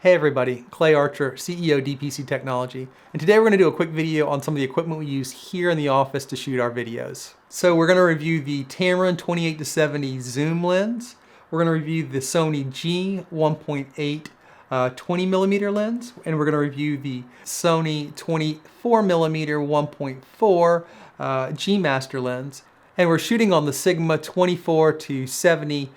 Hey everybody, Clay Archer, CEO DPC Technology, and today we're going to do a quick video on some of the equipment we use here in the office to shoot our videos. So we're going to review the Tamron 28-70 zoom lens, we're going to review the Sony G 1.8 20mm lens, and we're going to review the Sony 24mm 1.4 G Master lens, and we're shooting on the Sigma 24-70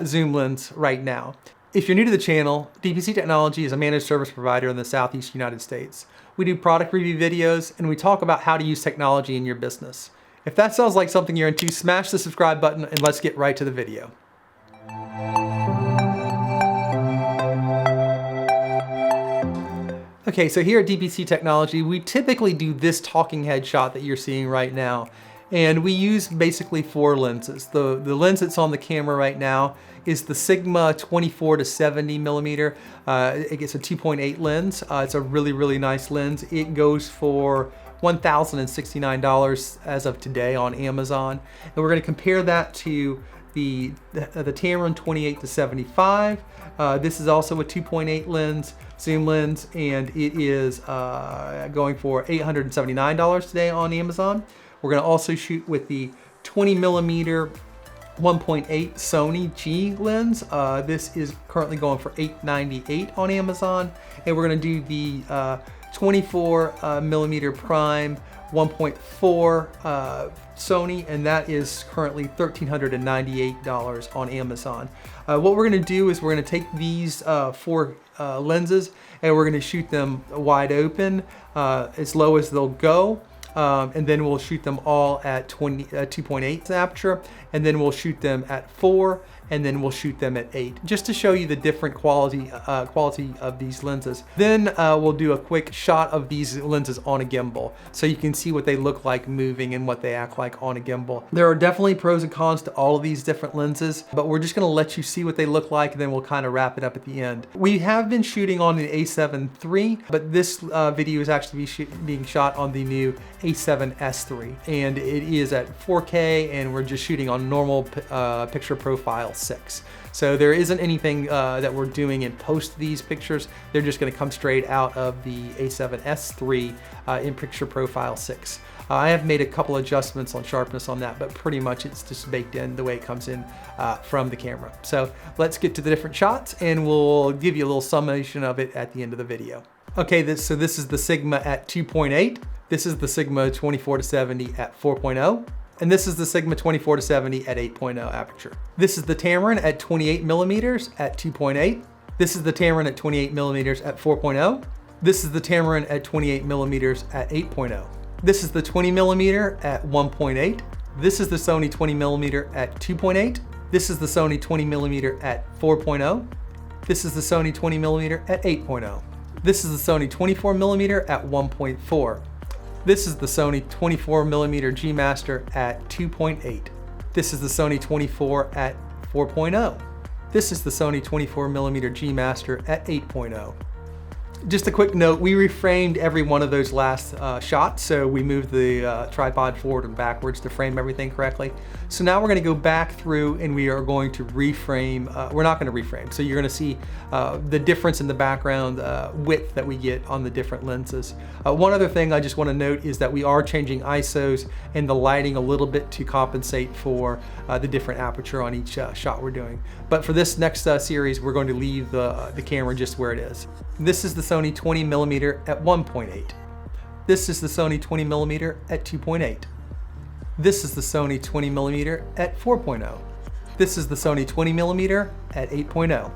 zoom lens right now. If you're new to the channel, DPC Technology is a managed service provider in the Southeast United States. We do product review videos and we talk about how to use technology in your business. If that sounds like something you're into, smash the subscribe button and let's get right to the video. Okay, so here at DPC Technology, we typically do this talking head shot that you're seeing right now. And we use basically 4 lenses. The lens that's on the camera right now is the Sigma 24-70mm. It's a 2.8 lens. It's a really nice lens. It goes for $1,069 as of today on Amazon. And we're going to compare that to the Tamron 28-75. This is also a 2.8 lens, zoom lens, and it is going for $879 today on Amazon. We're going to also shoot with the 20mm 1.8 Sony G lens. This is currently going for $898 on Amazon. And we're going to do the 24mm prime 1.4 Sony, and that is currently $1,398 on Amazon. What we're going to do is we're going to take these 4 lenses and we're going to shoot them wide open, as low as they'll go. And then we'll shoot them all at 2.8 aperture, and then we'll shoot them at 4, and then we'll shoot them at 8, just to show you the different quality of these lenses. Then we'll do a quick shot of these lenses on a gimbal, so you can see what they look like moving and what they act like on a gimbal. There are definitely pros and cons to all of these different lenses, but we're just going to let you see what they look like, and then we'll kind of wrap it up at the end. We have been shooting on the A7 III, but this video is actually being shot on the new A7S III, and it is at 4K, and we're just shooting on normal picture profile 6. So there isn't anything that we're doing in post these pictures. They're just going to come straight out of the A7S III in picture profile 6. I have made a couple adjustments on sharpness on that, but pretty much it's just baked in the way it comes in from the camera. So let's get to the different shots and we'll give you a little summation of it at the end of the video. Okay, so this is the Sigma at 2.8. This is the Sigma 24-70 at 4.0. And this is the Sigma 24-70 at 8.0 aperture. This is the Tamron at 28mm at 2.8. This is the Tamron at 28mm at 4.0. This is the Tamron at 28mm at 8.0. This is the 20mm at 1.8. This is the Sony 20mm at 2.8. This is the Sony 20mm at 4.0. This is the Sony 20mm at 8.0. This is the Sony 24mm at 1.4. This is the Sony 24mm G Master at 2.8. This is the Sony 24 at 4.0. This is the Sony 24mm G Master at 8.0. Just a quick note, we reframed every one of those last shots, so we moved the tripod forward and backwards to frame everything correctly. So now we're going to go back through and we are going to reframe. We're not going to reframe, so you're going to see the difference in the background width that we get on the different lenses. One other thing I just want to note is that we are changing ISOs and the lighting a little bit to compensate for the different aperture on each shot we're doing. But for this next series, we're going to leave the camera just where it is. This is the Sony 20mm at 1.8. This is the Sony 20mm at 2.8. This is the Sony 20mm at 4.0. This is the Sony 20mm at 8.0.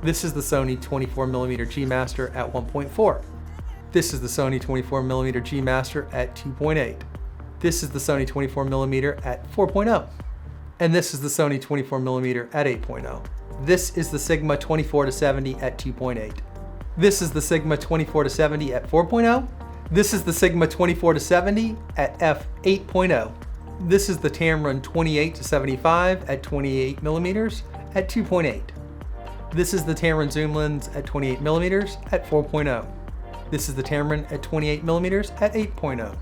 This is the Sony 24mm G Master at 1.4. This is the Sony 24mm G Master at 2.8. This is the Sony 24mm at 4.0. And this is the Sony 24mm at 8.0. This is the Sigma 24-70 at 2.8. This is the Sigma 24-70 at 4.0. This is the Sigma 24-70 at f8.0. This is the Tamron 28-75 at 28mm at 2.8. This is the Tamron zoom lens at 28mm at 4.0. This is the Tamron at 28mm at 8.0.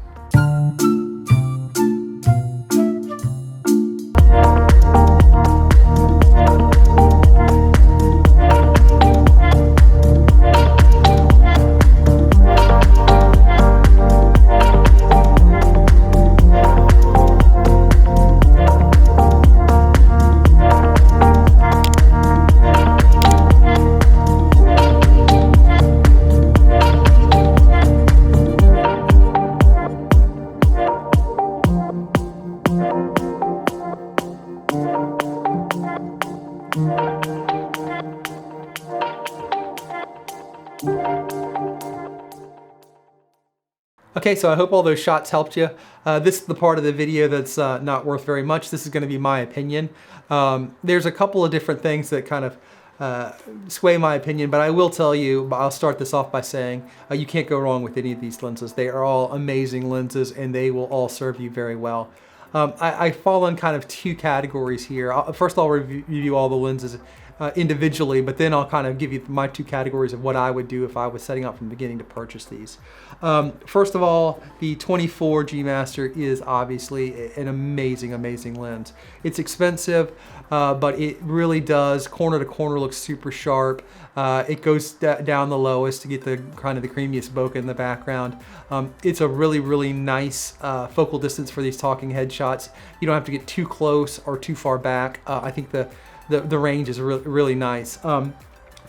Okay, so I hope all those shots helped you. This is the part of the video that's not worth very much. This is going to be my opinion. There's a couple of different things that kind of sway my opinion, but I will tell you, I'll start this off by saying you can't go wrong with any of these lenses. They are all amazing lenses and they will all serve you very well. I fall in kind of two categories here. First I'll review all the lenses individually, but then I'll kind of give you my two categories of what I would do if I was setting up from the beginning to purchase these. First of all, the 24 G Master is obviously an amazing lens. It's expensive, but it really does, corner to corner, looks super sharp. It goes down the lowest to get the kind of the creamiest bokeh in the background. It's a really nice focal distance for these talking head shots. You don't have to get too close or too far back. I think the range is really nice. Of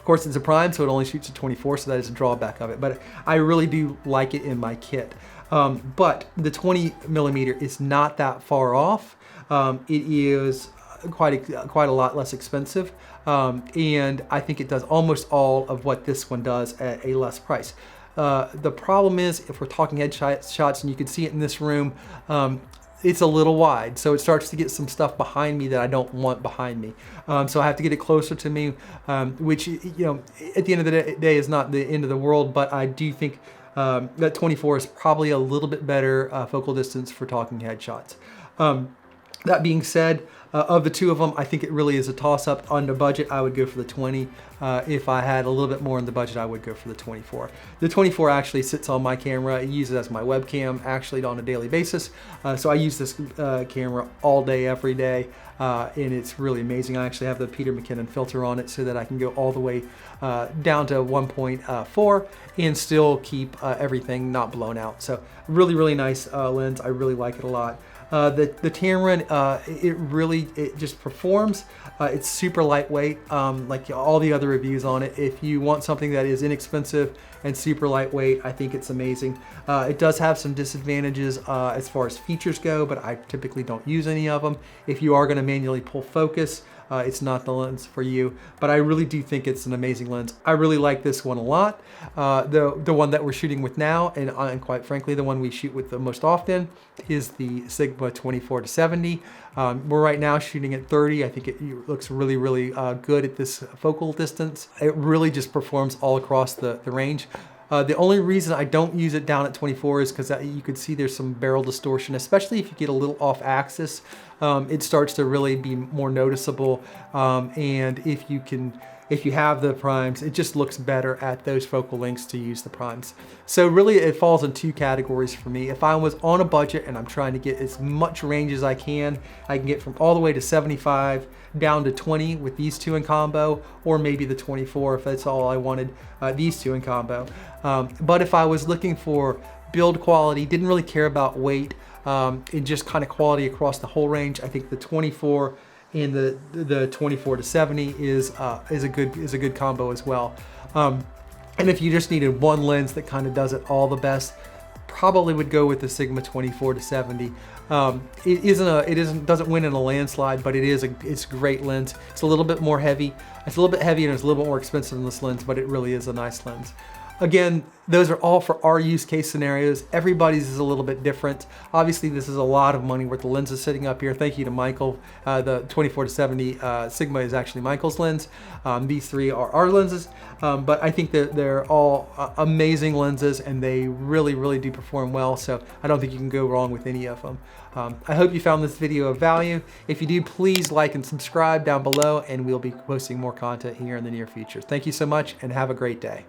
course, it's a prime, so it only shoots at 24, so that is a drawback of it. But I really do like it in my kit. But the 20mm is not that far off. It is quite a lot less expensive, and I think it does almost all of what this one does at a less price. The problem is, if we're talking head shots, and you can see it in this room, it's a little wide, so it starts to get some stuff behind me that I don't want behind me. So I have to get it closer to me, which, you know, at the end of the day is not the end of the world, but I do think that 24 is probably a little bit better focal distance for talking head shots. That being said, of the two of them, I think it really is a toss-up. On the budget, I would go for the 20. If I had a little bit more in the budget, I would go for the 24. The 24 actually sits on my camera. I use it as my webcam actually on a daily basis. So I use this camera all day, every day, and it's really amazing. I actually have the Peter McKinnon filter on it so that I can go all the way down to 1.4 and still keep everything not blown out. So really nice lens. I really like it a lot. The Tamron, it just performs. It's super lightweight, like all the other reviews on it. If you want something that is inexpensive and super lightweight, I think it's amazing. It does have some disadvantages as far as features go, but I typically don't use any of them. If you are going to manually pull focus, it's not the lens for you, but I really do think it's an amazing lens. I really like this one a lot. The one that we're shooting with now, and quite frankly, the one we shoot with the most often, is the Sigma 24-70. We're right now shooting at 30. I think it looks really good at this focal distance. It really just performs all across the range. The only reason I don't use it down at 24 is because you could see there's some barrel distortion, especially if you get a little off axis. It starts to really be more noticeable, and if you have the primes, it just looks better at those focal lengths to use the primes. So really it falls in two categories for me. If I was on a budget and I'm trying to get as much range as I can get from all the way to 75 down to 20 with these two in combo, or maybe the 24 if that's all I wanted, these two in combo. But if I was looking for build quality, didn't really care about weight, and just kind of quality across the whole range, I think the 24 and the 24-70 is a good combo as well. And if you just needed one lens that kind of does it all the best, probably would go with the Sigma 24-70. It doesn't win in a landslide, but it's a great lens. It's a little bit more heavy. It's a little bit heavier and it's a little bit more expensive than this lens, but it really is a nice lens. Again, those are all for our use case scenarios. Everybody's is a little bit different. Obviously, this is a lot of money worth the lens is sitting up here. Thank you to Michael. The 24-70 Sigma is actually Michael's lens. These three are our lenses, but I think that they're all amazing lenses and they really do perform well. So I don't think you can go wrong with any of them. I hope you found this video of value. If you do, please like and subscribe down below, and we'll be posting more content here in the near future. Thank you so much and have a great day.